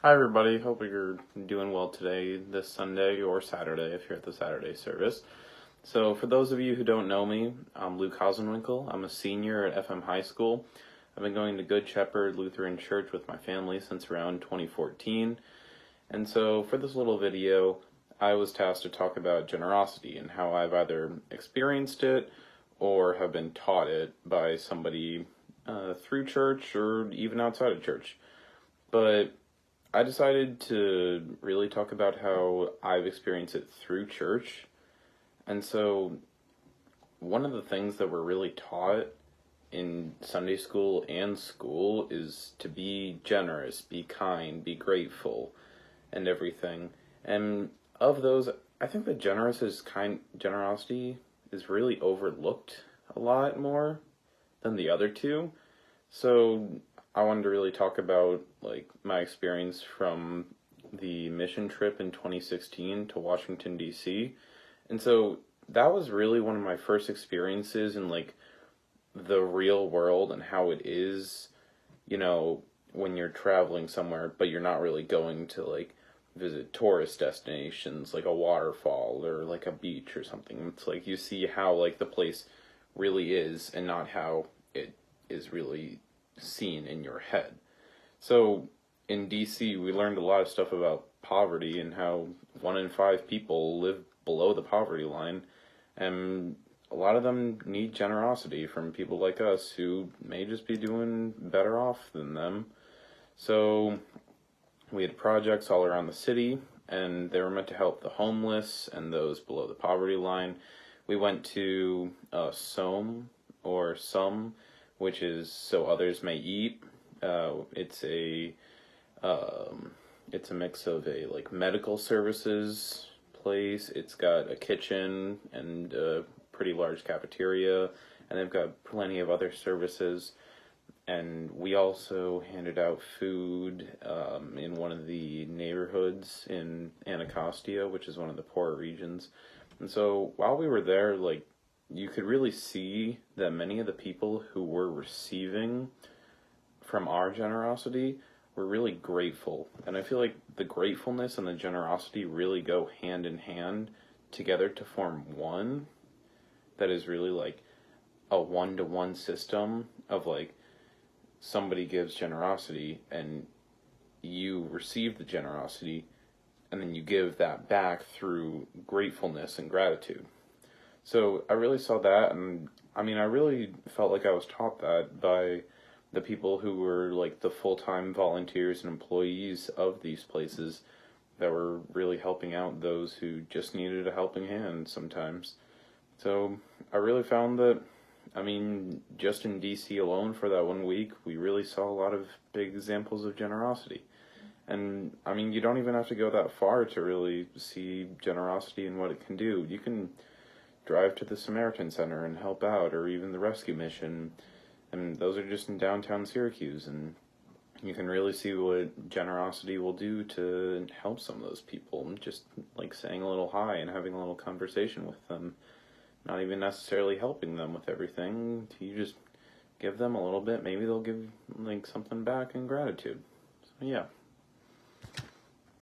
Hi everybody, hope you're doing well today, this Sunday or Saturday if you're at the Saturday service. So for those of you who don't know me, I'm Luke Hausenwinkel. I'm a senior at FM High School. I've been going to Good Shepherd Lutheran Church with my family since around 2014. And so for this little video, I was tasked to talk about generosity and how I've either experienced it or have been taught it by somebody through church or even outside of church. But I decided to really talk about how I've experienced it through church. And so one of the things that we're really taught in Sunday school and school is to be generous, be kind, be grateful, and everything. And of those, I think that generosity is really overlooked a lot more than the other two. So I wanted to really talk about my experience from the mission trip in 2016 to Washington, D.C. And so that was really one of my first experiences in the real world and how it is, when you're traveling somewhere, but you're not really going to visit tourist destinations like a waterfall or like a beach or something. It's like you see how the place really is and not how it is really seen in your head. So in DC, we learned a lot of stuff about poverty and how 1 in 5 people live below the poverty line, and a lot of them need generosity from people like us who may just be doing better off than them. So we had projects all around the city, and they were meant to help the homeless and those below the poverty line. We went to SOM, or SOM, which is So Others May Eat. It's a mix of a medical services place. It's got a kitchen and a pretty large cafeteria, and they've got plenty of other services. And we also handed out food in one of the neighborhoods in Anacostia, which is one of the poorer regions. And so while we were there, you could really see that many of the people who were receiving from our generosity were really grateful. And I feel like the gratefulness and the generosity really go hand in hand together to form one that is really a one-to-one system of somebody gives generosity and you receive the generosity and then you give that back through gratefulness and gratitude. So I really saw that, and I really felt like I was taught that by the people who were the full-time volunteers and employees of these places that were really helping out those who just needed a helping hand sometimes. So I really found that, just in DC alone for that 1 week, we really saw a lot of big examples of generosity. And you don't even have to go that far to really see generosity and what it can do. You can drive to the Samaritan Center and help out, or even the rescue mission, and those are just in downtown Syracuse, and you can really see what generosity will do to help some of those people, just saying a little hi and having a little conversation with them, not even necessarily helping them with everything. You just give them a little bit, maybe they'll give something back in gratitude. So yeah.